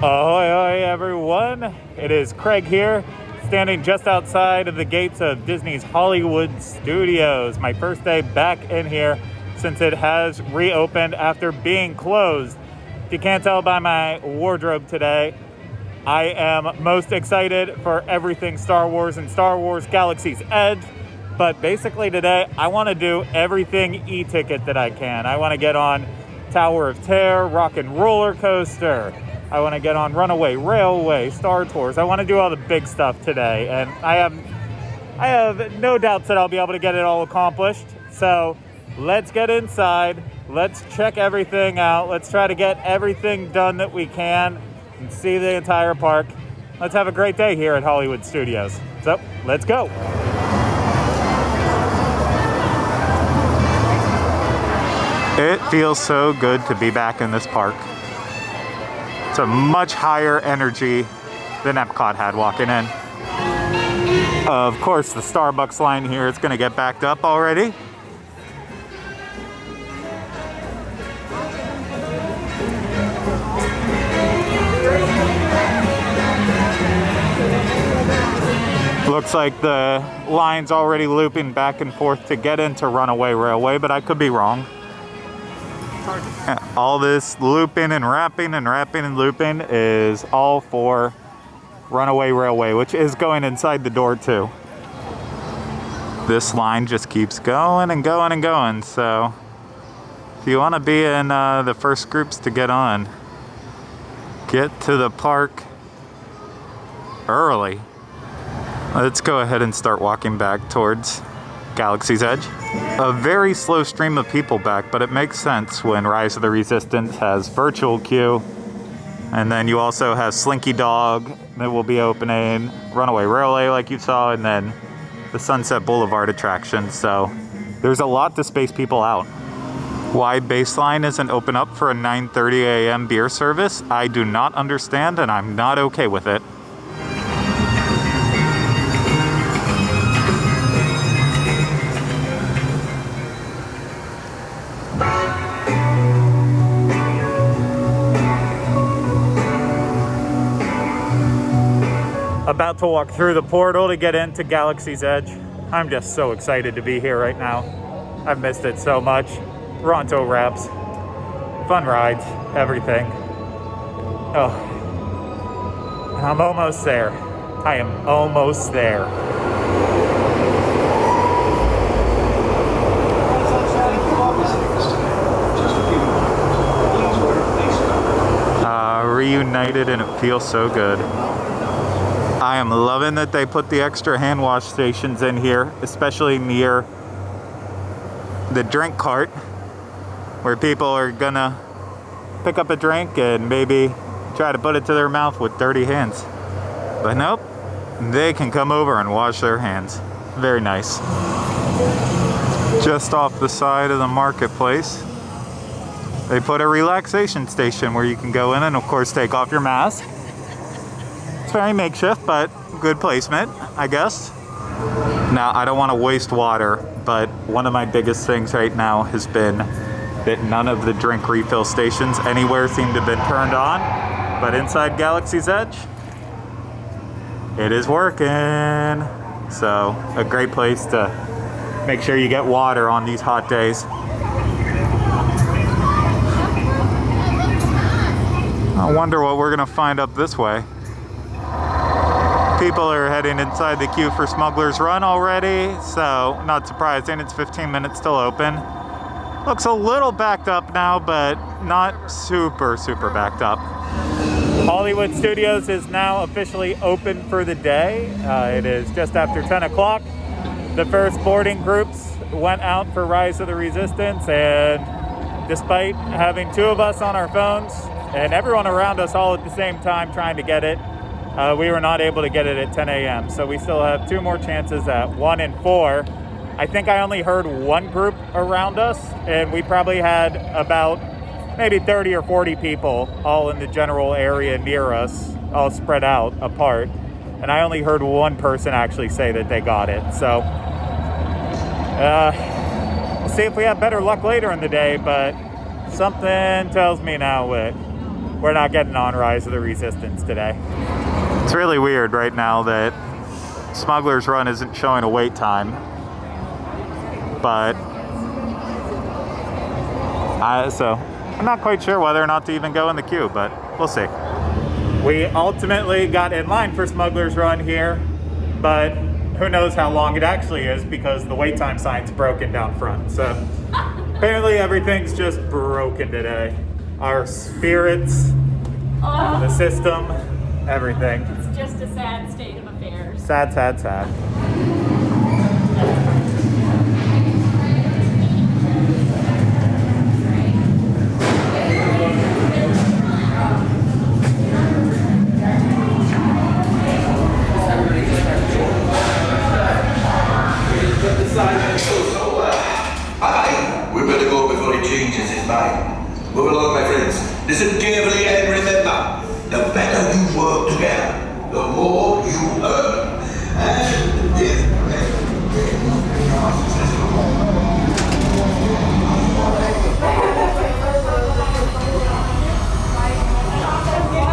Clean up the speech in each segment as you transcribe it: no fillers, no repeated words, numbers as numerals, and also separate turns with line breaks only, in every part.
Ahoy, ahoy, everyone. It is Craig here, standing just outside of the gates of Disney's Hollywood Studios. My first day back in here since it has reopened after being closed. If you can't tell by my wardrobe today, I am most excited for everything Star Wars and Star Wars Galaxy's Edge. But basically today, I want to do everything e-ticket that I can. I want to get on Tower of Terror, Rock and Roller Coaster. I want to get on Runaway Railway, Star Tours. I want to do all the big stuff today, and I have no doubts that I'll be able to get it all accomplished. So let's get inside. Let's check everything out. Let's try to get everything done that we can and see the entire park. Let's have a great day here at Hollywood Studios. So let's go. It feels so good to be back in this park. It's a much higher energy than Epcot had walking in. Of course, the Starbucks line here is going to get backed up already. Looks like the line's already looping back and forth to get into Runaway Railway, but I could be wrong. All this looping and wrapping and looping is all for Runaway Railway, which is going inside the door too. This line just keeps going and going and going, so if you want to be in the first groups to get on, get to the park early. Let's go ahead and start walking back towards Galaxy's Edge. A very slow stream of people back, but it makes sense when Rise of the Resistance has virtual queue. And then you also have Slinky Dog that will be opening, Runaway Railway like you saw, and then the Sunset Boulevard attraction. So there's a lot to space people out. Why Baseline isn't open up for a 9:30 a.m. beer service, I do not understand, and I'm not okay with it. About to walk through the portal to get into Galaxy's Edge. I'm just so excited to be here right now. I've missed it so much. Ronto wraps, fun rides, everything. Oh, I'm almost there. I am almost there. Reunited, and it feels so good. I am loving that they put the extra hand wash stations in here, especially near the drink cart, where people are gonna pick up a drink and maybe try to put it to their mouth with dirty hands. But nope, they can come over and wash their hands. Very nice. Just off the side of the marketplace, they put a relaxation station where you can go in and of course take off your mask. It's very makeshift, but good placement, I guess. Now, I don't want to waste water, but one of my biggest things right now has been that none of the drink refill stations anywhere seem to have been turned on. But inside Galaxy's Edge, it is working. So, a great place to make sure you get water on these hot days. I wonder what we're going to find up this way. People are heading inside the queue for Smugglers Run already, so not surprising, it's 15 minutes till open. Looks a little backed up now, but not super backed up. Hollywood Studios is now officially open for the day. It is just after 10 o'clock. The first boarding groups went out for Rise of the Resistance, and despite having two of us on our phones and everyone around us all at the same time trying to get it, we were not able to get it at 10 a.m. So we still have two more chances at 1 and 4. I think I only heard one group around us, and we probably had about maybe 30 or 40 people all in the general area near us, all spread out apart. And I only heard one person actually say that they got it. So we'll see if we have better luck later in the day, but something tells me now with we're not getting on Rise of the Resistance today. It's really weird right now that Smugglers Run isn't showing a wait time, but so I'm not quite sure whether or not to even go in the queue, but we'll see. We ultimately got in line for Smugglers Run here, but who knows how long it actually is because the wait time sign's broken down front. So apparently everything's just broken today. Our spirits, the system, everything.
It's just a sad state of affairs.
Sad, sad, sad.
We better go before he changes his mind. Move along, my friends. Listen carefully and remember, the better you work together, the more you earn.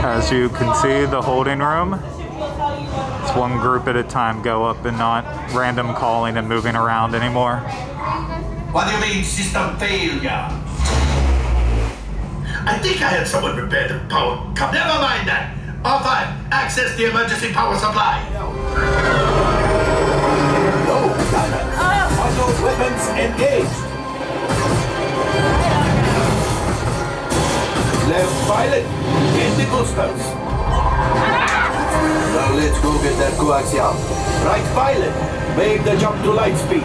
As you can see, the holding room, it's one group at a time go up and not random calling and moving around anymore.
What do you mean, system failure? I think I had someone repair the power. Come, never mind that. All five, access the emergency power supply. No, auto weapons engaged. Left pilot, get the boosters. Now let's go get that coaxium. Right pilot, make the jump to light speed.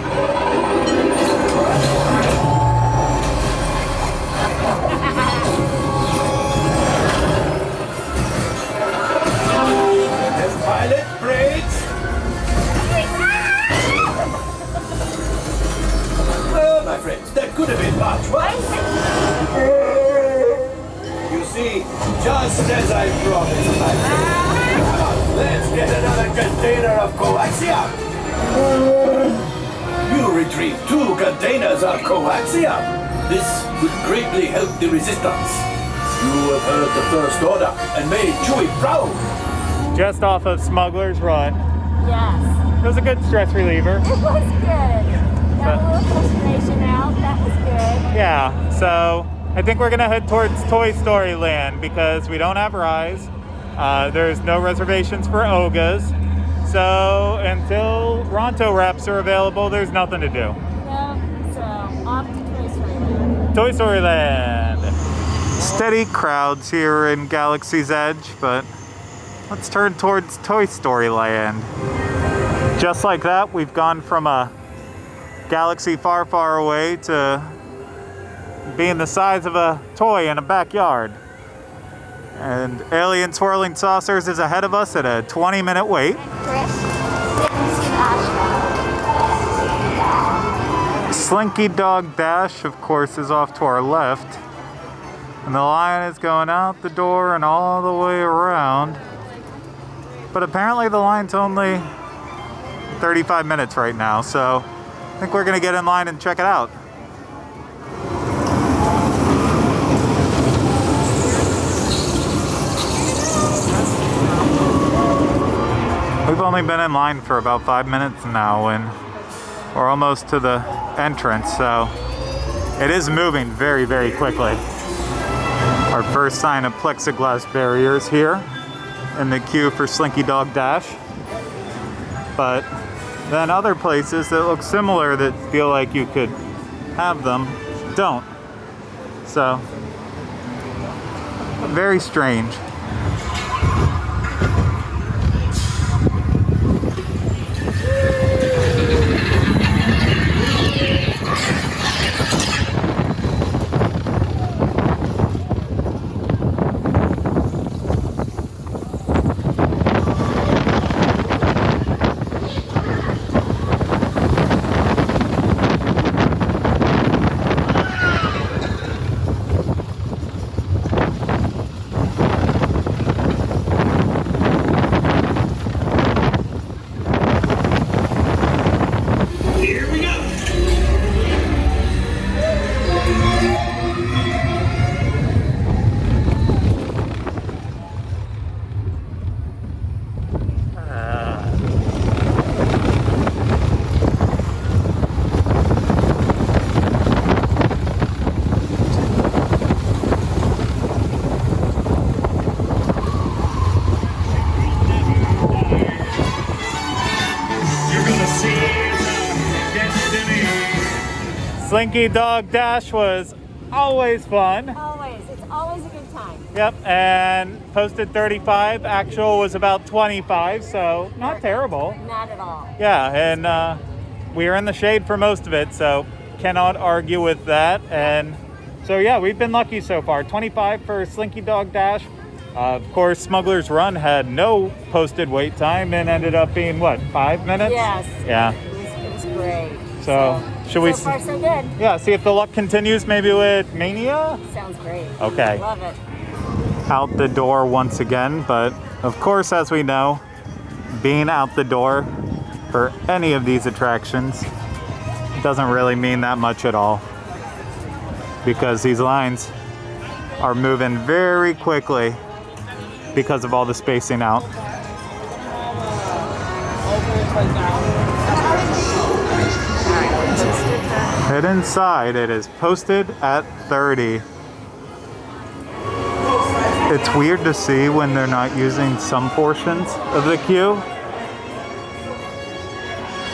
Left pilot, brakes. Well, my friends, that could have been much worse. You see, just as I promised, my friend. Come on, let's get another container of coaxium. You retrieve 2 containers of coaxium. This would greatly help the resistance. You have heard the First Order and made Chewie proud.
Just off of Smugglers Run.
Yes.
It was a good stress reliever.
It was good. Got a little frustration out. That was good.
Yeah, so I think we're gonna head towards Toy Story Land because we don't have Rise. There's no reservations for Ogas. So until Ronto wraps are available, there's nothing to do.
Yep. So off to Toy Story Land.
Toy Story Land. Steady crowds here in Galaxy's Edge, but let's turn towards Toy Story Land. Just like that, we've gone from a galaxy far, far away to being the size of a toy in a backyard. And Alien Swirling Saucers is ahead of us at a 20-minute wait. Slinky Dog Dash, of course, is off to our left. And the line is going out the door and all the way around. But apparently the line's only 35 minutes right now, so I think we're gonna get in line and check it out. We've only been in line for about 5 minutes now and we're almost to the entrance, so it is moving very, very quickly. Our first sign of plexiglass barriers here in the queue for Slinky Dog Dash. But then other places that look similar that feel like you could have them don't. So, very strange. Slinky Dog Dash was always fun.
Always. It's always a good time.
Yep, and posted 35. Actual was about 25, so not terrible.
Not at all.
Yeah, and we were in the shade for most of it, so cannot argue with that. And so yeah, we've been lucky so far. 25 for Slinky Dog Dash. Of course, Smugglers Run had no posted wait time and ended up being, what, 5 minutes?
Yes.
Yeah.
It was great.
So should we...
So far, so good.
Yeah, see if the luck continues maybe with Mania?
Sounds great.
Okay.
Love it.
Out the door once again, but of course, as we know, being out the door for any of these attractions doesn't really mean that much at all, because these lines are moving very quickly because of all the spacing out. Head inside. It is posted at 30. It's weird to see when they're not using some portions of the queue.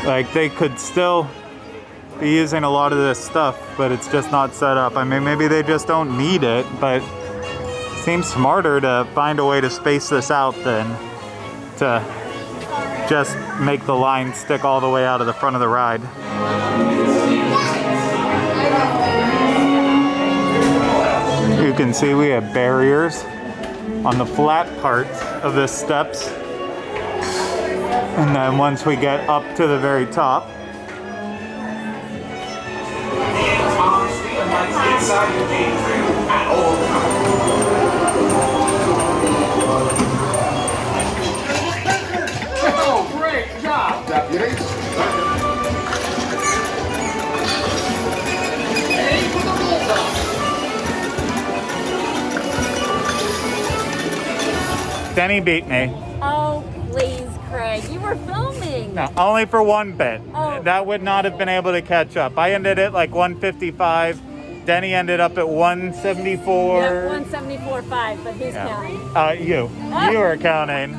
Like, they could still be using a lot of this stuff, but it's just not set up. I mean, maybe they just don't need it, but it seems smarter to find a way to space this out than to just make the line stick all the way out of the front of the ride. You can see we have barriers on the flat part of the steps, and then once we get up to the very top,
Oh, great job, deputy. Aim for the bullseye.
Denny beat me.
Oh, please, Craig. You were filming.
No, only for one bit.
Oh.
That would not have been able to catch up. I ended at like 155. Denny ended up at 174.
Yep, 174.5, but who's counting?
You were counting.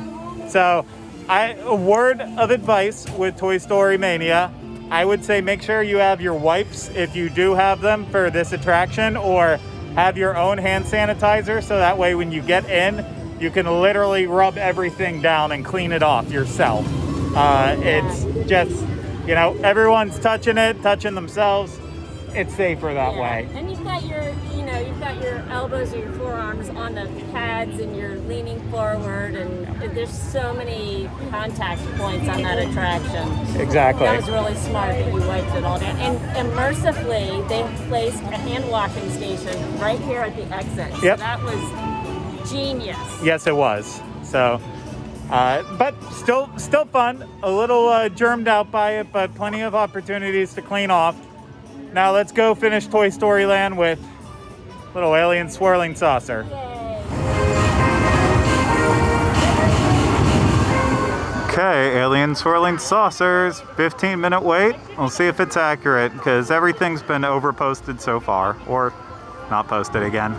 So, a word of advice with Toy Story Mania. I would say make sure you have your wipes if you do have them for this attraction, or have your own hand sanitizer, so that way when you get in, you can literally rub everything down and clean it off yourself. It's just, you know, everyone's touching it, touching themselves. It's safer that way.
And you've got your, you've got your elbows or your forearms on the pads, and you're leaning forward, and there's so many contact points on that attraction.
Exactly.
That was really smart that you wiped it all down. And mercifully, they placed a hand washing station right here at the exit.
Yep.
So that was genius.
Yes, it was. So, but still fun. A little germed out by it, but plenty of opportunities to clean off. Now let's go finish Toy Story Land with little alien swirling saucer.
Yay.
Okay, alien swirling saucers. 15-minute wait. We'll see if it's accurate, because everything's been over-posted so far, or not posted again.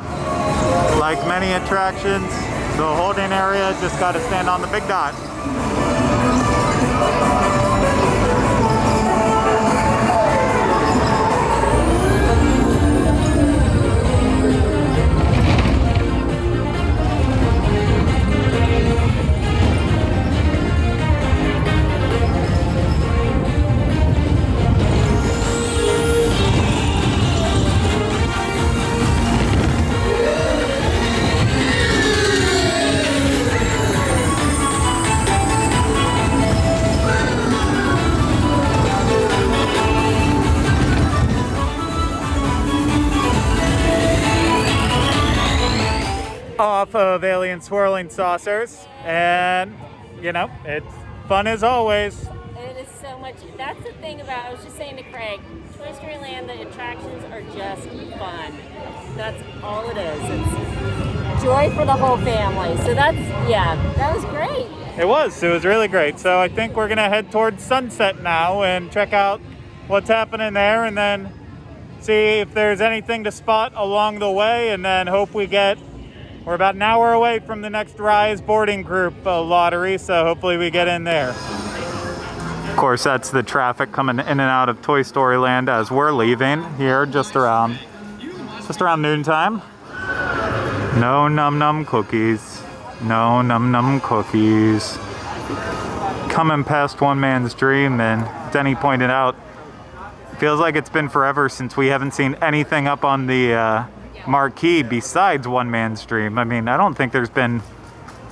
Like many attractions, the holding area just got to stand on the big dot. Off of alien swirling saucers, and you know, it's fun as always.
It is so much. That's the thing about, I was just saying to Craig, Toy Story Land, the attractions are just fun. That's all it is. It's joy for the whole family. So that was great.
It was really great. So I think we're gonna head towards Sunset now and check out what's happening there, and then see if there's anything to spot along the way, and then hope we're about an hour away from the next Rise boarding group lottery, so hopefully we get in there. Of course, that's the traffic coming in and out of Toy Story Land as we're leaving here just around noontime. No num num cookies. No num num cookies. Coming past One Man's Dream, and Denny pointed out, feels like it's been forever since we haven't seen anything up on the marquee besides One Man's Dream. I mean, I don't think there's been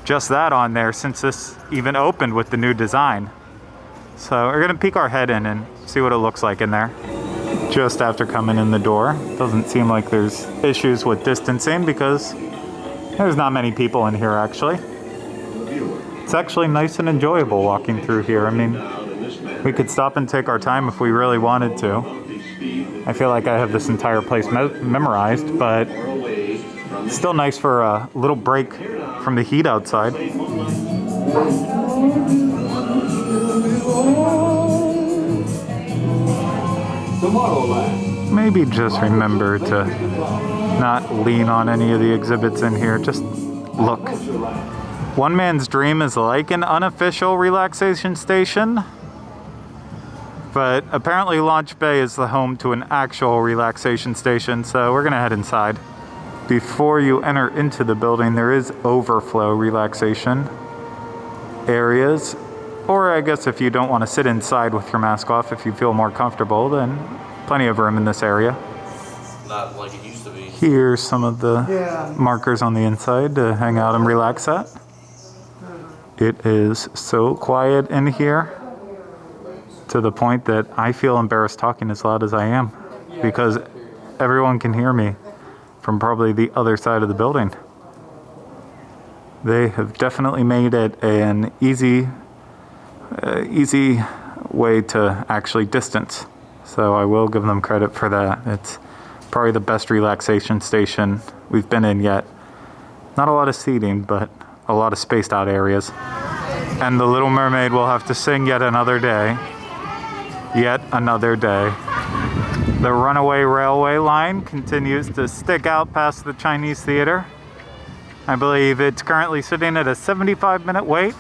just that on there since this even opened with the new design. So we're gonna peek our head in and see what it looks like in there. Just after coming in the door, doesn't seem like there's issues with distancing because there's not many people in here actually. It's actually nice and enjoyable walking through here. I mean, we could stop and take our time if we really wanted to. I feel like I have this entire place memorized, but it's still nice for a little break from the heat outside. Maybe just remember to not lean on any of the exhibits in here. Just look. One Man's Dream is like an unofficial relaxation station, but apparently Launch Bay is the home to an actual relaxation station, so we're gonna head inside. Before you enter into the building, there is overflow relaxation areas, or I guess if you don't want to sit inside with your mask off, if you feel more comfortable, then plenty of room in this area.
Not like it used to be.
Here's some of the markers on the inside to hang out and relax at. It is so quiet in here to the point that I feel embarrassed talking as loud as I am because everyone can hear me from probably the other side of the building. They have definitely made it an easy way to actually distance. So I will give them credit for that. It's probably the best relaxation station we've been in yet. Not a lot of seating, but a lot of spaced out areas. And the Little Mermaid will have to sing yet another day. Yet another day. The Runaway Railway line continues to stick out past the Chinese Theater. I believe it's currently sitting at a 75-minute wait,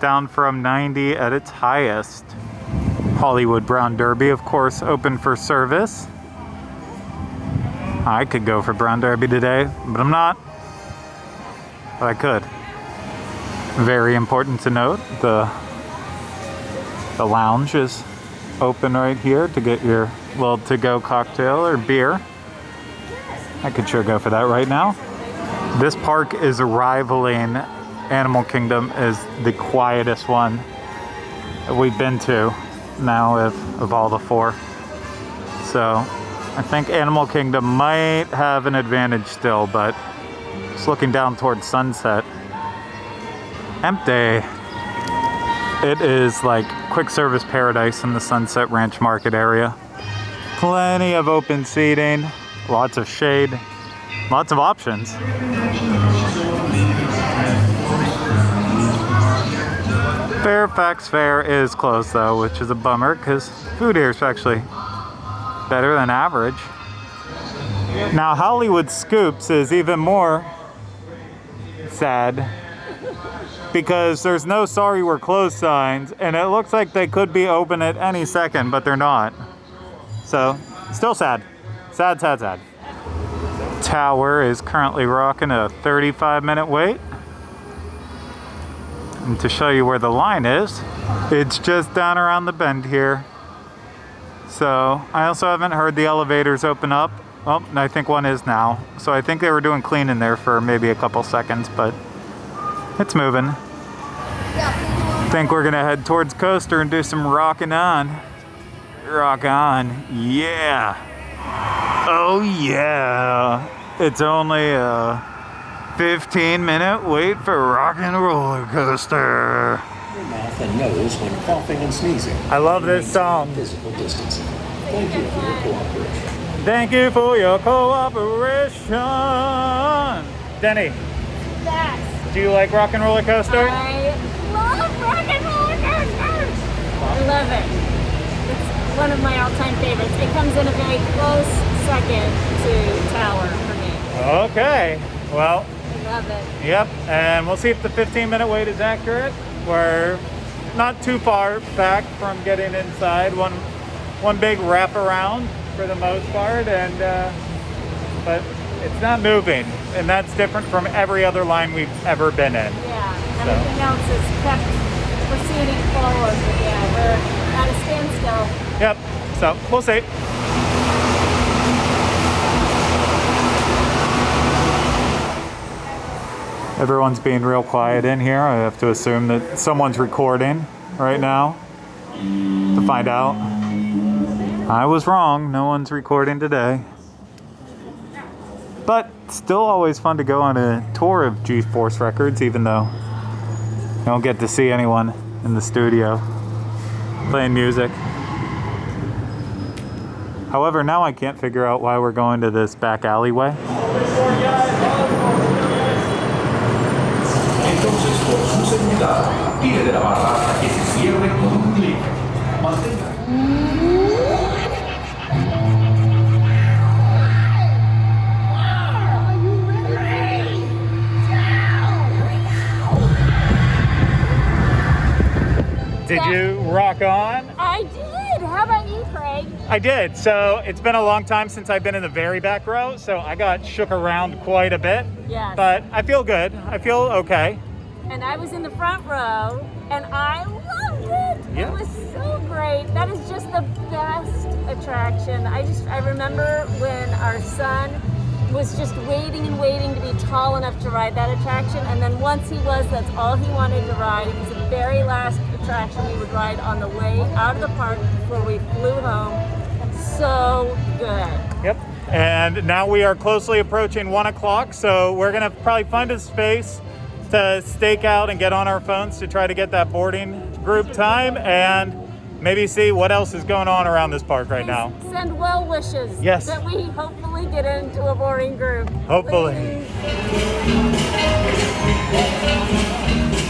down from 90 at its highest. Hollywood Brown Derby, of course, open for service. I could go for Brown Derby today, but I'm not. But I could. Very important to note, the lounge is open right here to get your little to-go cocktail or beer. I could sure go for that right now. This park is rivaling Animal Kingdom as the quietest one that we've been to now of all the four. So I think Animal Kingdom might have an advantage still, but just looking down towards Sunset, empty. It is like quick service paradise in the Sunset Ranch Market area. Plenty of open seating, lots of shade, lots of options. Fairfax Fair is closed though, which is a bummer because food here is actually better than average. Now Hollywood Scoops is even more sad because there's no "sorry we're closed" signs, and it looks like they could be open at any second, but they're not. So, still sad. Sad, sad, sad. Tower is currently rocking a 35-minute wait. And to show you where the line is, it's just down around the bend here. So, I also haven't heard the elevators open up. Oh, I think one is now. So I think they were doing cleaning there for maybe a couple seconds, but it's moving. I think we're gonna head towards Coaster and do some rocking on. Rock on, yeah. Oh yeah. It's only a 15-minute wait for Rockin' Roller Coaster.
Your mouth and nose when coughing and sneezing.
I love this song.
Physical distancing. Thank you for your cooperation.
Thank you for your cooperation. Denny,
Yes.
do you like Rockin' Roller Coaster?
I love rock and roller coasters. I love it. It's one of my all-time favorites. It comes in a very close second to Tower for me.
Okay, well,
I love it.
yep, and we'll see if the 15-minute wait is accurate. We're not too far back from getting inside. One big wraparound for the most part, and but it's not moving, and that's different from every other line we've ever been in.
Yeah, everything else is kept proceeding forward, but yeah, we're at a standstill.
Yep, so we'll see. Everyone's being real quiet in here. I have to assume that someone's recording right now to find out. I was wrong, no one's recording today. But still always fun to go on a tour of G-Force Records, even though you don't get to see anyone in the studio playing music. However, now I can't figure out why we're going to this back alleyway.
Entonces, por su seguridad, tire de la barra hasta que se cierre con un clic. Mantenga.
Did you rock on?
I did. How about you, Craig?
I did. So it's been a long time since I've been in the very back row, so I got shook around quite a bit.
Yes.
But I feel good. I feel okay.
And I was in the front row, and I loved it.
Yeah.
It was so great. That is just the best attraction. I remember when our son was just waiting and waiting to be tall enough to ride that attraction, and then once he was, that's all he wanted to ride. It was the very last attraction we would ride on the way out of the park before we flew home. So good.
Yep. And now we are closely approaching 1 o'clock, so we're gonna probably find a space to stake out and get on our phones to try to get that boarding group time and maybe see what else is going on around this park right now.
Send well wishes.
Yes.
That we hopefully get into a boarding group.
Hopefully.
Please.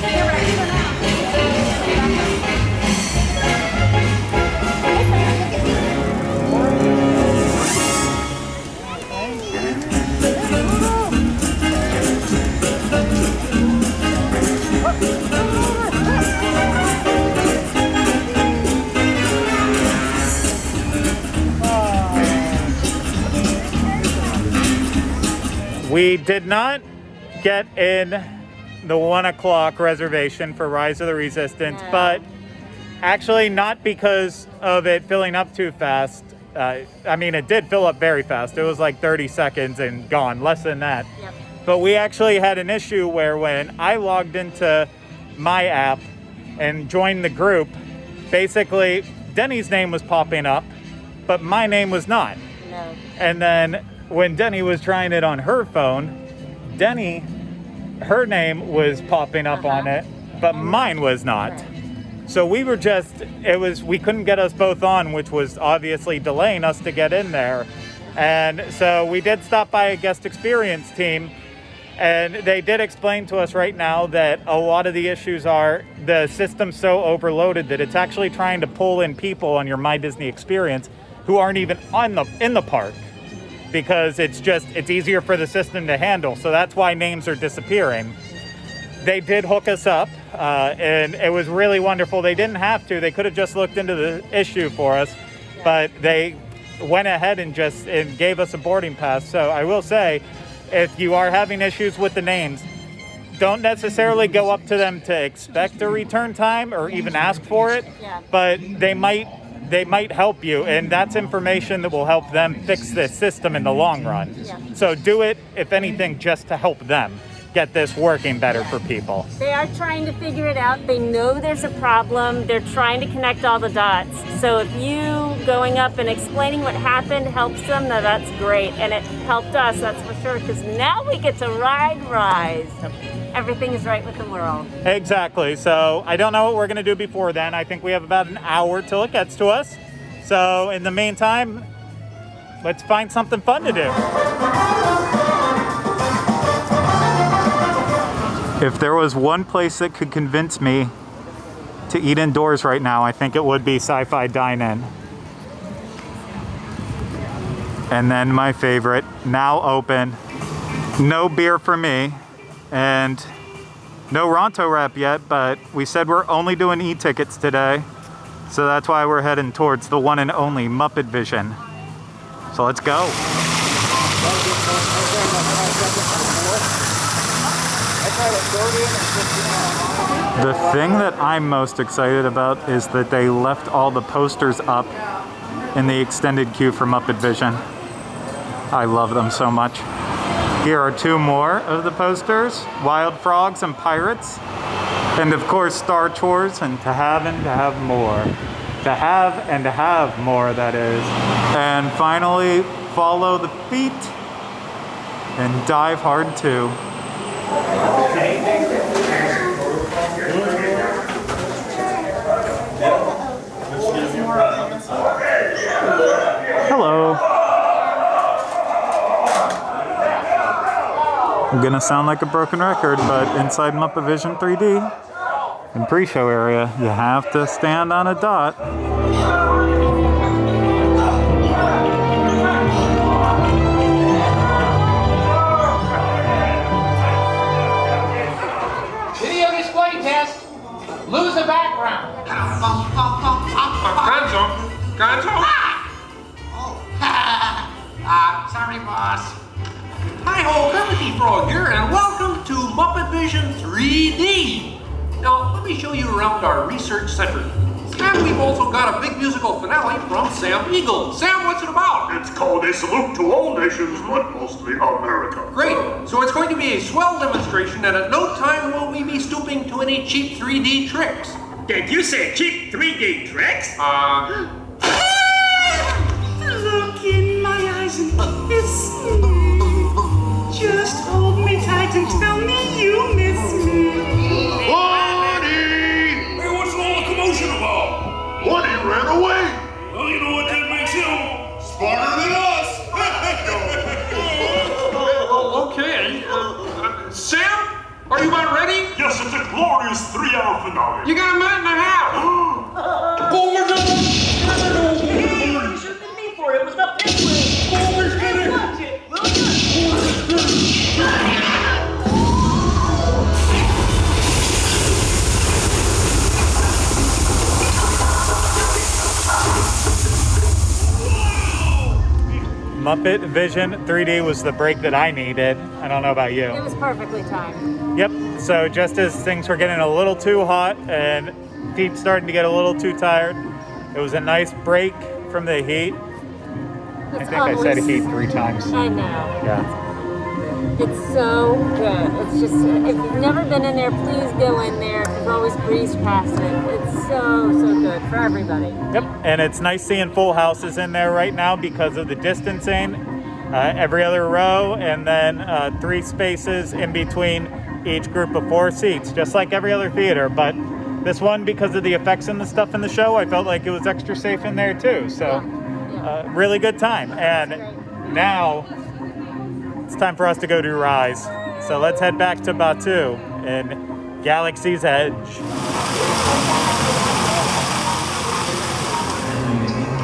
You're ready for now.
We did not get in the 1 o'clock reservation for Rise of the Resistance,
No.
but actually not because of it filling up too fast. I mean, it did fill up very fast. It was like 30 seconds and gone, less than that.
Yep.
But we actually had an issue where when I logged into my app and joined the group, basically Denny's name was popping up, but my name was not.
No.
And then when Denny was trying it on her phone, her name was popping up on it, but mine was not.
Right.
So we were we couldn't get us both on, which was obviously delaying us to get in there. And so we did stop by a guest experience team, and they did explain to us right now that a lot of the issues are the system's so overloaded that it's actually trying to pull in people on your My Disney experience who aren't even in the park, because it's easier for the system to handle. So that's why names are disappearing. They did hook us up, and it was really wonderful. They didn't have to. They could have just looked into the issue for us, but they went ahead and gave us a boarding pass. So I will say, if you are having issues with the names, don't necessarily go up to them to expect a return time or even ask for it, but they might help you, and that's information that will help them fix this system in the long run.
Yeah.
So do it, if anything, just to help them get this working better for people.
They are trying to figure it out. They know there's a problem. They're trying to connect all the dots. So if you going up and explaining what happened helps them, now that's great. And it helped us, that's for sure, because now we get to ride Rise. Everything is right with the world.
Exactly. So I don't know what we're going to do before then. I think we have about an hour till it gets to us. So in the meantime, let's find something fun to do. If there was one place that could convince me to eat indoors right now, I think it would be Sci-Fi Dine-In. And then my favorite, now open, no beer for me, and No Ronto wrap yet, but we said we're only doing e-tickets today. So that's why we're heading towards the one and only Muppet Vision. So let's go. The thing that I'm most excited about is that they left all the posters up in the extended queue for Muppet Vision. I love them so much. Here are two more of the posters, Wild Frogs and Pirates. And of course, Star Tours and To Have and To Have More. To Have and To Have More, that is. And finally, Follow the Feet and Dive Hard 2. Hello. I'm gonna sound like a broken record, but inside Muppet Vision 3D, in pre-show area, you have to stand on a dot.
Video display test. Lose the background.
Gonzo?
Sorry, boss.
Hi-ho, Kermit Frog here, and welcome to Muppet Vision 3D. Now, let me show you around our research center. And we've also got a big musical finale from Sam Eagle. Sam, what's it about?
It's called A Salute to All Nations, but mostly America.
Great. So it's going to be a swell demonstration, and at no time will we be stooping to any cheap 3D tricks.
Did you say cheap 3D tricks?
Look in my eyes and kiss me. Just hold me tight and tell me you miss me.
Woody!
Hey, what's all the commotion about?
Woody ran away!
Well, you know what that makes him? Smarter than us!
Okay. Sam, are you about ready?
Yes, it's a glorious 3-hour finale.
You got a minute and a half.
Boomer's got it!
You should have been me for it. It was not this way.
Boomer's got it!
Watch it.
Muppet Vision 3D was the break that I needed. I don't know about you.
It was perfectly timed.
Yep, so just as things were getting a little too hot and feet starting to get a little too tired, it was a nice break from the heat. I think I said heat 3 times.
I know.
Yeah.
It's so good. It's just, if you've never been in there, please go in there. You can always breeze past it. It's so good for everybody.
Yep, and it's nice seeing full houses in there right now because of the distancing. Every other row, and then 3 spaces in between each group of 4 seats, just like every other theater. But this one, because of the effects and the stuff in the show, I felt like it was extra safe in there too. So, really good time. And now it's time for us to go do Rise. So let's head back to Batu in Galaxy's Edge.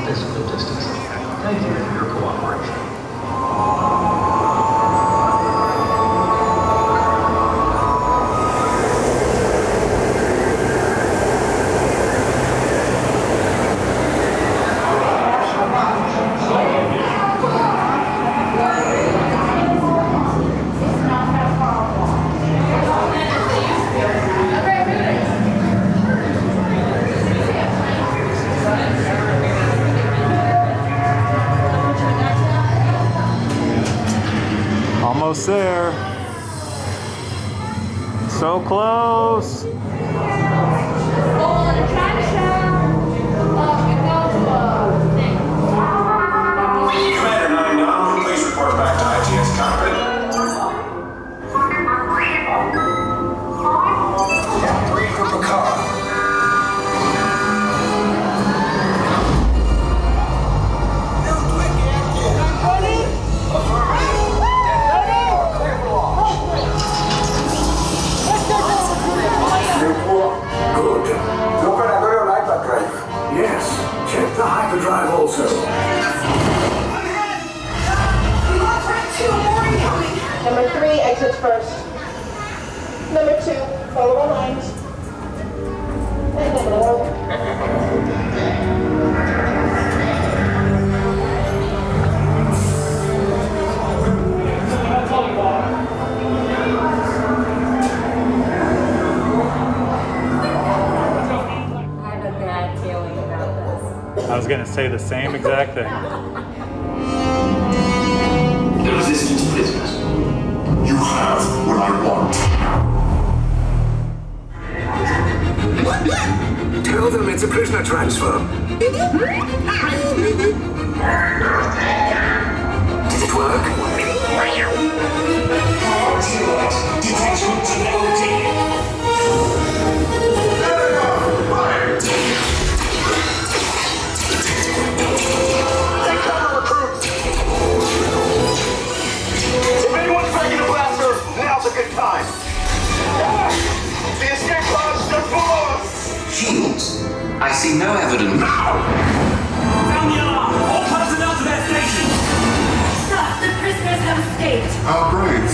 Physical distancing. Thank you for your cooperation.
Almost there. So close.
Commander 9-9, please report back to ITS cockpit. Three for Picard.
Good. Operador hyperdrive. Yes, check the hyperdrive also.
Number 3 exits first. Number 2
Follow our lines.
I was going to say the same exact thing.
The resistance prisoners.
You have what I want.
Tell them it's a prisoner transfer. Did it work?
Detachment to level D.
If anyone's breaking a blaster, now's a good time. The escape pods are full of shields. I see no evidence.
Found the alarm! All personnel to their stations! Sir, the prisoners have escaped.
How brave,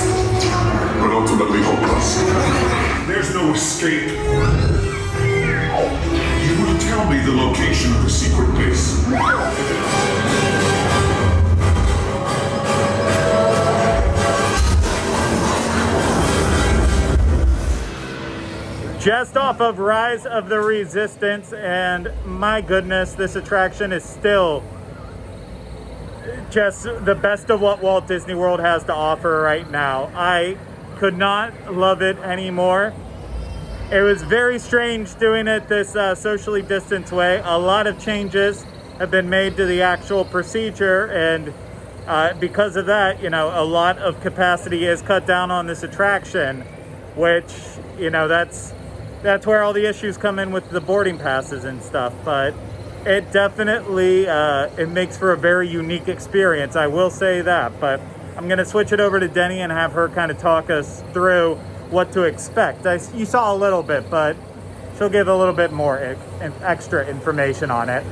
but ultimately hopeless. There's no escape. You will tell me the location of the secret base.
Just off of Rise of the Resistance, and my goodness, this attraction is still just the best of what Walt Disney World has to offer right now. I could not love it anymore. It was very strange doing it this socially distanced way. A lot of changes have been made to the actual procedure, and because of that, you know, a lot of capacity is cut down on this attraction, which, you know, that's where all the issues come in with the boarding passes and stuff. But it definitely it makes for a very unique experience, I will say that. But I'm gonna switch it over to Denny and have her kind of talk us through what to expect. You saw a little bit, but she'll give a little bit more extra information on it.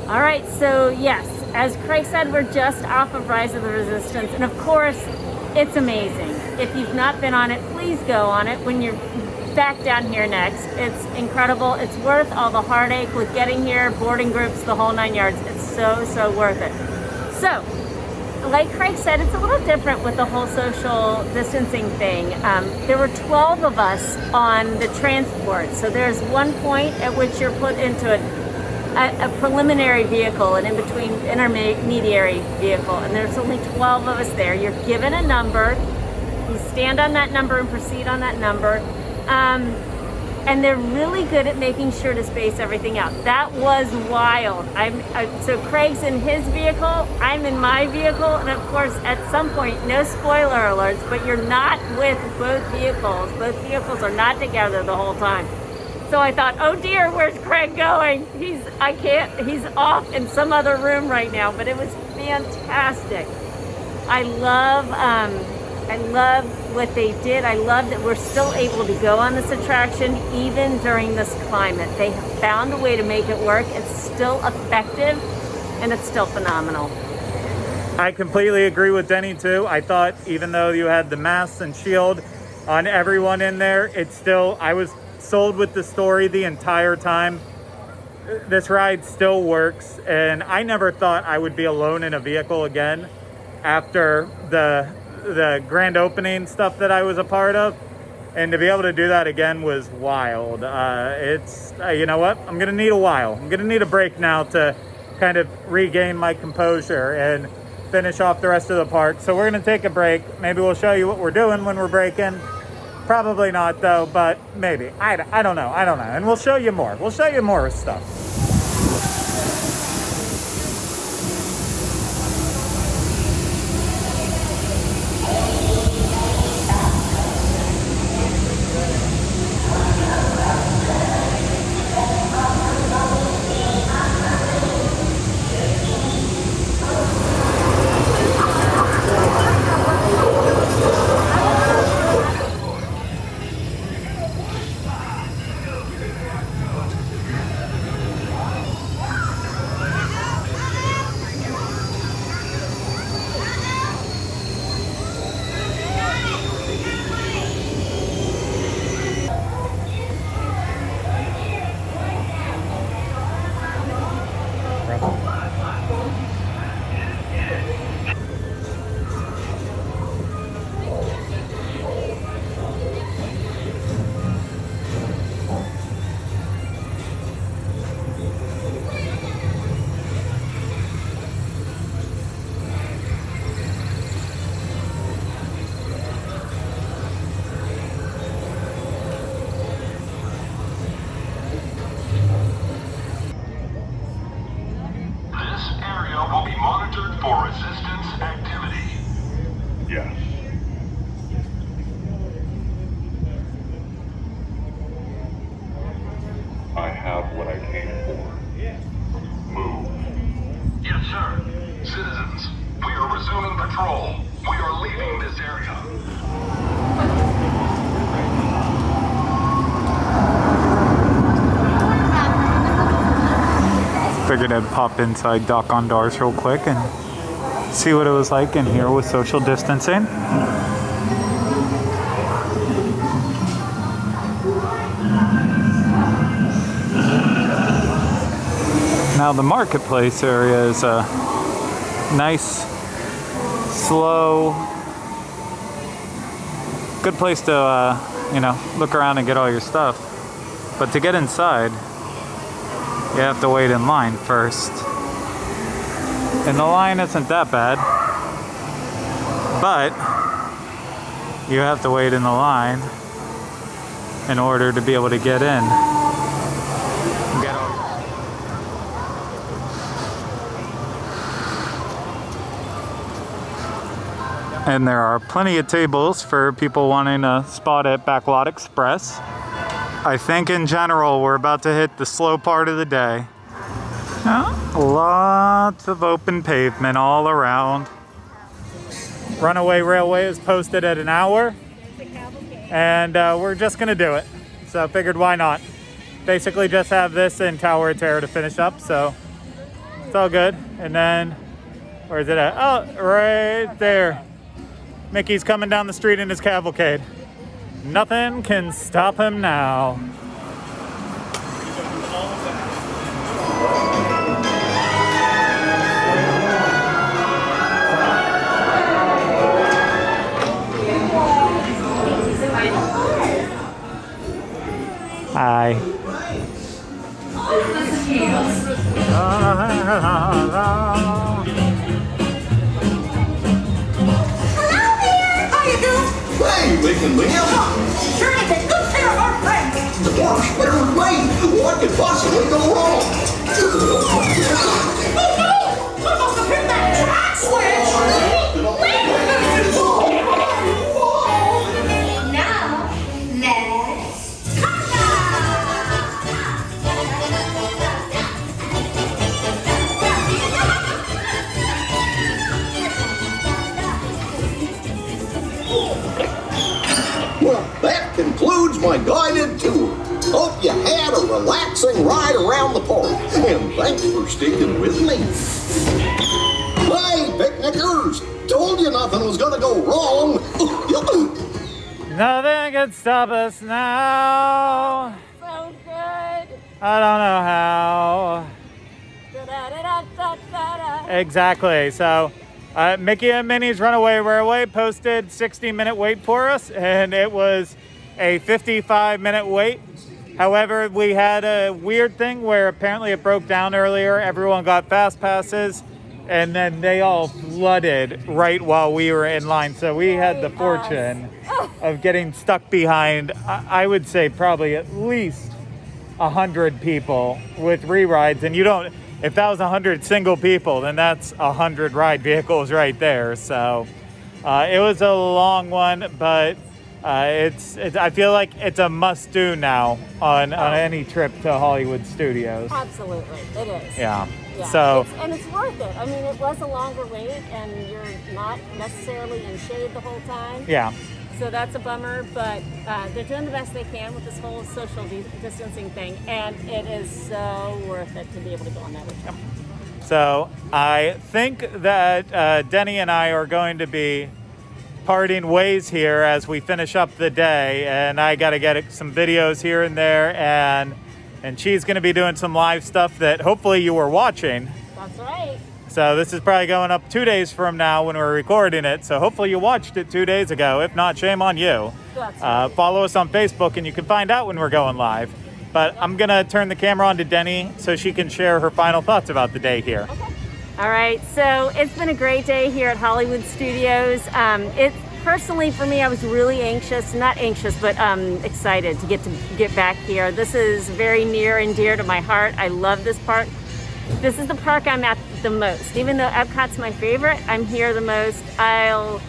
All right, so yes, as Craig said, we're just off of Rise of the Resistance, and of course, it's amazing. If you've not been on it, please go on it when you're back down here next. It's incredible. It's worth all the heartache with getting here, boarding groups, the whole 9 yards. It's so worth it. So, like Craig said, it's a little different with the whole social distancing thing. There were 12 of us on the transport. So there's one point at which you're put into a preliminary vehicle, an in-between intermediary vehicle, and there's only 12 of us there. You're given a number. You stand on that number and proceed on that number. And they're really good at making sure to space everything out. That was wild. So Craig's in his vehicle, I'm in my vehicle, and of course, at some point, no spoiler alerts, but you're not with both vehicles. Both vehicles are not together the whole time. So I thought, oh dear, where's Craig going? He's off in some other room right now, but it was fantastic. I love what they did. I love that we're still able to go on this attraction even during this climate. They have found a way to make it work. It's still effective and it's still phenomenal.
I completely agree with Denny too. I thought even though you had the masks and shield on everyone in there, I was sold with the story the entire time. This ride still works, and I never thought I would be alone in a vehicle again after the grand opening stuff that I was a part of, and to be able to do that again was wild. You know what? I'm gonna need a while. I'm gonna need a break now to kind of regain my composure and finish off the rest of the park. So we're gonna take a break. Maybe we'll show you what we're doing when we're breaking. Probably not though, but maybe. I don't know. And we'll show you more. We'll show you more stuff. We're gonna pop inside Doc on Doors real quick and see what it was like in here with social distancing. Now the marketplace area is a nice, slow, good place to, you know, look around and get all your stuff. But to get inside, you have to wait in line first. And the line isn't that bad, but you have to wait in the line in order to be able to get in. And there are plenty of tables for people wanting a spot at Backlot Express. I think in general we're about to hit the slow part of the day. Lots of open pavement all around. Runaway Railway is posted at an hour. And we're just gonna do it. So I figured why not. Basically just have this in Tower of Terror to finish up, so it's all good. And then, where is it at? Oh, right there. Mickey's coming down the street in his cavalcade. Nothing can stop him now. Hi.
Hey, we can live.
Sure to take good care of our friends.
The boss better with me. What could possibly go wrong?
Oh no! What about to hit that track switch? Now, let's
Well, that concludes my guided tour. Hope you had a relaxing ride around the park, and thanks for sticking with me. Hey, picnickers! Told you nothing was gonna go wrong.
Nothing can stop us now.
So good.
I don't know how.
Da-da-da-da-da-da.
Exactly. So, Mickey and Minnie's Runaway Railway posted 60-minute wait for us, and it was a 55-minute wait. However, we had a weird thing where apparently it broke down earlier. Everyone got fast passes, and then they all flooded right while we were in line. So we had the fortune of getting stuck behind, I would say probably at least 100 people with re-rides. And you don't, if that was 100 single people, then that's 100 ride vehicles right there. So it was a long one, but it's I feel like it's a must-do now on any trip to Hollywood Studios.
Absolutely, it is.
Yeah.
Yeah.
So
It's worth it. I mean, it was a longer wait, and you're not necessarily in shade the whole time.
yeah.
So that's a bummer, but they're doing the best they can with this whole social distancing thing, and it is so worth it to be able to go on that with them.
So I think that Denny and I are going to be parting ways here as we finish up the day, and I got to get some videos here and there, and she's going to be doing some live stuff that hopefully you were watching.
That's right.
So this is probably going up 2 days from now when we're recording it. So hopefully you watched it 2 days ago. If not, shame on you.
That's right.
Follow us on Facebook and you can find out when we're going live. But I'm going to turn the camera on to Denny so she can share her final thoughts about the day here.
Okay. All right. So it's been a great day here at Hollywood Studios. Personally, for me, I was really excited to get back here. This is very near and dear to my heart. I love this park. This is the park I'm at the most. Even though Epcot's my favorite, I'm here the most. I'll,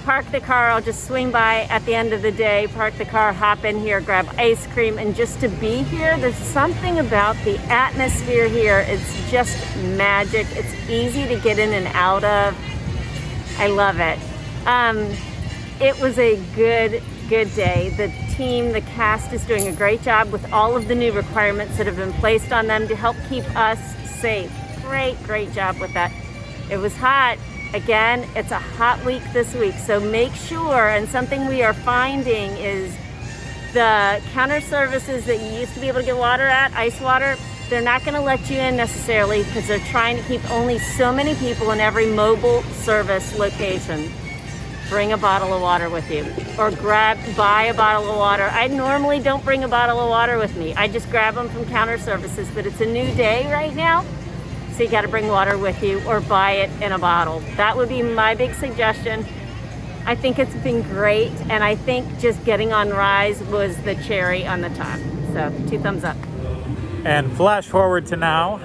park the car. I'll just swing by at the end of the day, park the car, hop in here, grab ice cream, and just to be here, there's something about the atmosphere here. It's just magic. It's easy to get in and out of. I love it. It was a good day. The team, the cast is doing a great job with all of the new requirements that have been placed on them to help keep us safe. Great job with that. It was hot. Again, it's a hot week this week, so make sure, and something we are finding is the counter services that you used to be able to get water at, ice water, they're not going to let you in necessarily because they're trying to keep only so many people in every mobile service location. Bring a bottle of water with you, or buy a bottle of water. I normally don't bring a bottle of water with me. I just grab them from counter services, but it's a new day right now, so you got to bring water with you or buy it in a bottle. That would be my big suggestion. I think it's been great, and I think just getting on Rise was the cherry on the top. So 2 thumbs up.
And flash forward to now.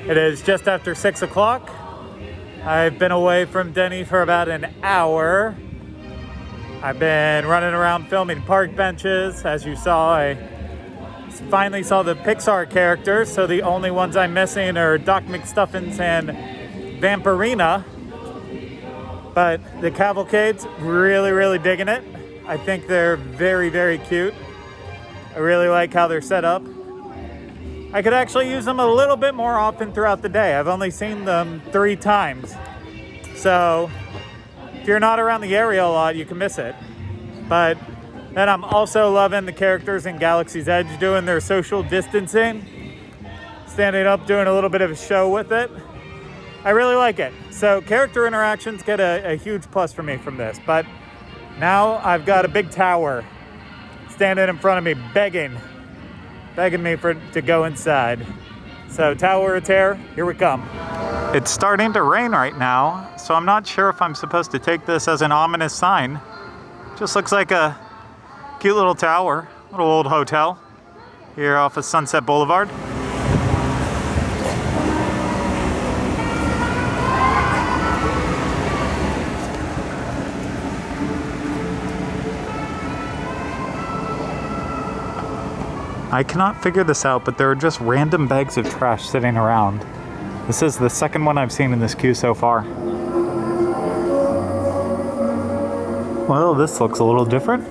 It is just after 6 o'clock. I've been away from Denny for about an hour. I've been running around filming park benches. As you saw, I finally saw the Pixar characters, so the only ones I'm missing are Doc McStuffins and Vampirina. But the cavalcade's really digging it. I think they're very cute. I really like how they're set up. I could actually use them a little bit more often throughout the day. I've only seen them 3 times. So if you're not around the area a lot, you can miss it. But then I'm also loving the characters in Galaxy's Edge doing their social distancing, standing up, doing a little bit of a show with it. I really like it. So character interactions get a huge plus for me from this. But now I've got a big tower standing in front of me begging me to go inside. So Tower of Terror, here we come. It's starting to rain right now, so I'm not sure if I'm supposed to take this as an ominous sign. Just looks like a cute little tower, little old hotel here off of Sunset Boulevard. I cannot figure this out, but there are just random bags of trash sitting around. This is the second one I've seen in this queue so far. Well, this looks a little different.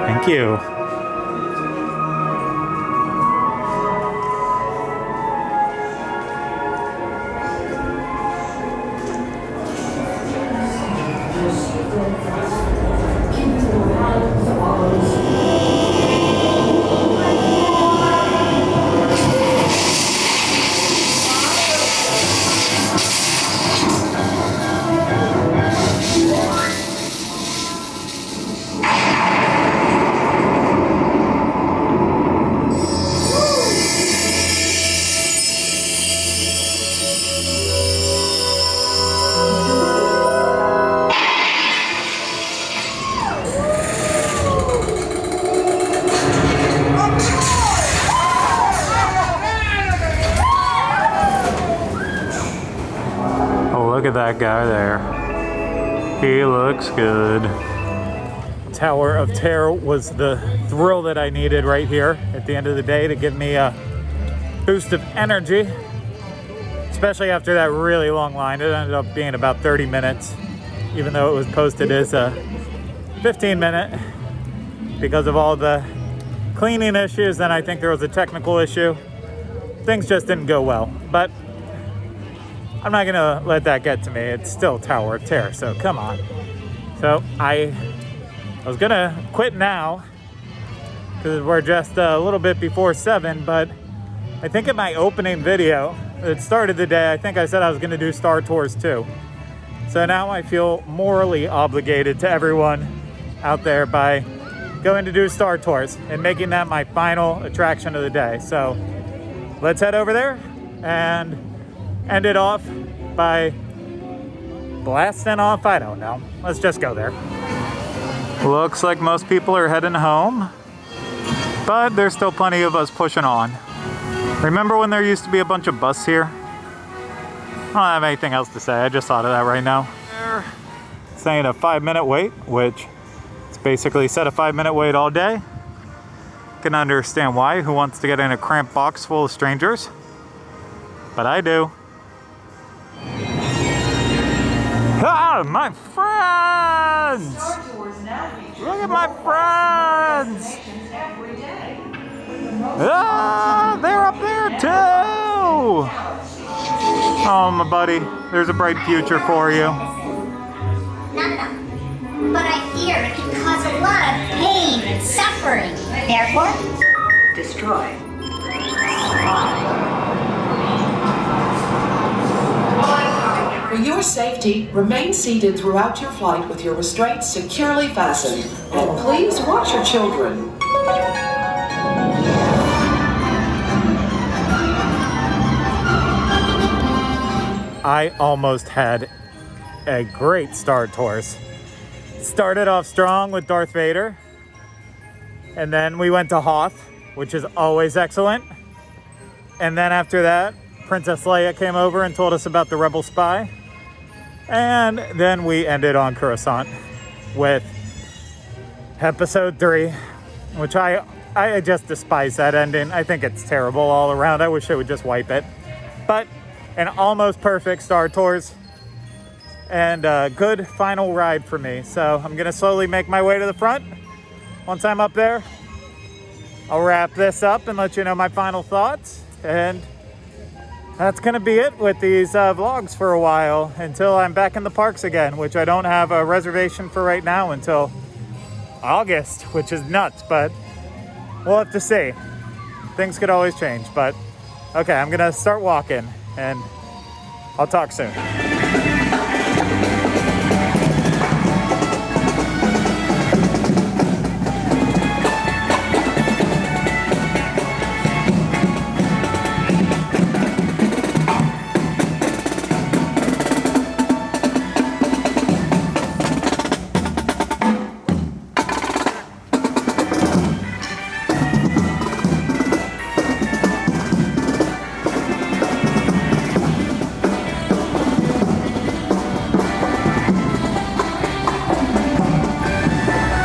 Thank you. Look at that guy there. He looks good. Tower of Terror was the thrill that I needed right here at the end of the day to give me a boost of energy, especially after that really long line. It ended up being about 30 minutes, even though it was posted as a 15-minute because of all the cleaning issues, and I think there was a technical issue. Things just didn't go well, but I'm not gonna let that get to me. It's still Tower of Terror, so come on. So I was gonna quit now because we're just a little bit before 7, but I think in my opening video that started the day, I think I said I was gonna do Star Tours too. So now I feel morally obligated to everyone out there by going to do Star Tours and making that my final attraction of the day. So let's head over there and end it off by blasting off, I don't know. Let's just go there. Looks like most people are heading home, but there's still plenty of us pushing on. Remember when there used to be a bunch of buses here? I don't have anything else to say, I just thought of that right now. They're saying a 5-minute wait, which it's basically set a 5-minute wait all day. Can understand why. Who wants to get in a cramped box full of strangers? But I do. Ah, my friends! Look at my friends! Ah, they're up there too! Oh, my buddy, there's a bright future for you.
No. But I fear it can cause a lot of pain and suffering. Therefore, destroy.
For your safety, remain seated throughout your flight with your restraints securely fastened. And please watch your children.
I almost had a great Star Tours. Started off strong with Darth Vader, and then we went to Hoth, which is always excellent. And then after that, Princess Leia came over and told us about the Rebel Spy. And then we ended on Coruscant with Episode 3, which I just despise that ending. I think it's terrible all around. I wish they would just wipe it. But an almost perfect Star Tours and a good final ride for me. So I'm gonna slowly make my way to the front. Once I'm up there, I'll wrap this up and let you know my final thoughts. And that's gonna be it with these vlogs for a while until I'm back in the parks again, which I don't have a reservation for right now until August, which is nuts, but we'll have to see. Things could always change, but okay, I'm gonna start walking and I'll talk soon.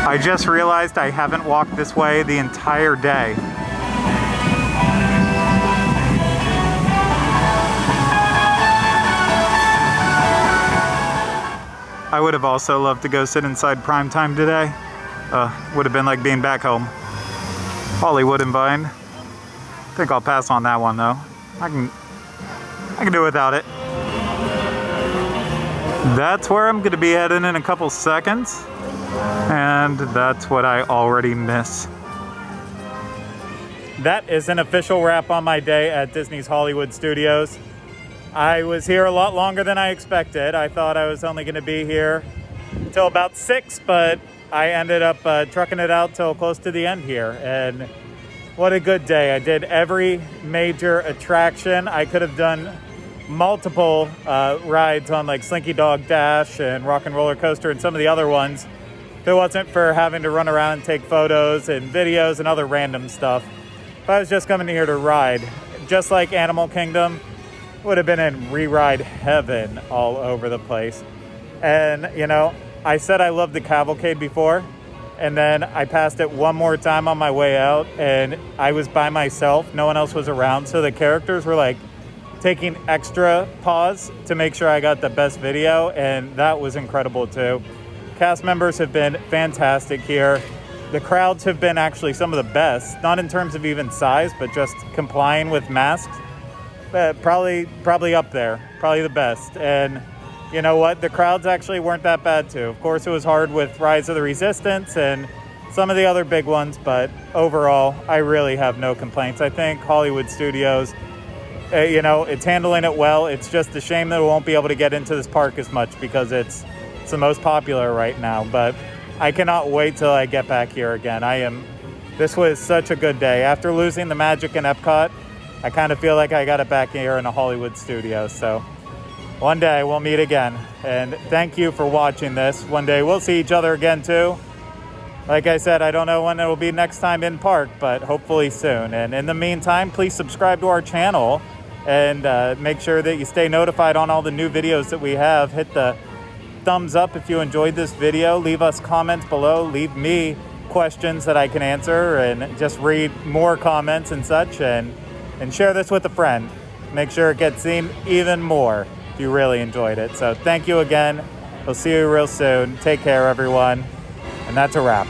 I just realized I haven't walked this way the entire day. I would have also loved to go sit inside Primetime today. Would have been like being back home. Hollywood and Vine. I think I'll pass on that one though. I can do without it. That's where I'm gonna be heading in a couple seconds. And that's what I already miss. That is an official wrap on my day at Disney's Hollywood Studios. I was here a lot longer than I expected. I thought I was only going to be here until about 6, but I ended up trucking it out till close to the end here. And what a good day. I did every major attraction. I could have done multiple rides on like Slinky Dog Dash and Rock and Roller Coaster and some of the other ones. If it wasn't for having to run around and take photos and videos and other random stuff. If I was just coming here to ride, just like Animal Kingdom, would have been in re-ride heaven all over the place. And, you know, I said I loved the cavalcade before, and then I passed it one more time on my way out, and I was by myself. No one else was around, so the characters were like taking extra pause to make sure I got the best video, and that was incredible too. Cast members have been fantastic here. The crowds have been actually some of the best, not in terms of even size, but just complying with masks. Probably up there, probably the best. And you know what? The crowds actually weren't that bad too. Of course, it was hard with Rise of the Resistance and some of the other big ones, but overall, I really have no complaints. I think Hollywood Studios, you know, it's handling it well. It's just a shame that it won't be able to get into this park as much because it's the most popular right now, but I cannot wait till I get back here again. This was such a good day. After losing the magic in Epcot, I kind of feel like I got it back here in a Hollywood studio. So one day we'll meet again. And thank you for watching this. One day we'll see each other again too. Like I said, I don't know when it will be next time in park, but hopefully soon. And in the meantime, please subscribe to our channel and make sure that you stay notified on all the new videos that we have. Hit the thumbs up if you enjoyed this video. Leave us comments below. Leave me questions that I can answer and just read more comments and such, and share this with a friend. Make sure it gets seen even more if you really enjoyed it. So thank you again, We'll see you real soon. Take care, everyone. And that's a wrap.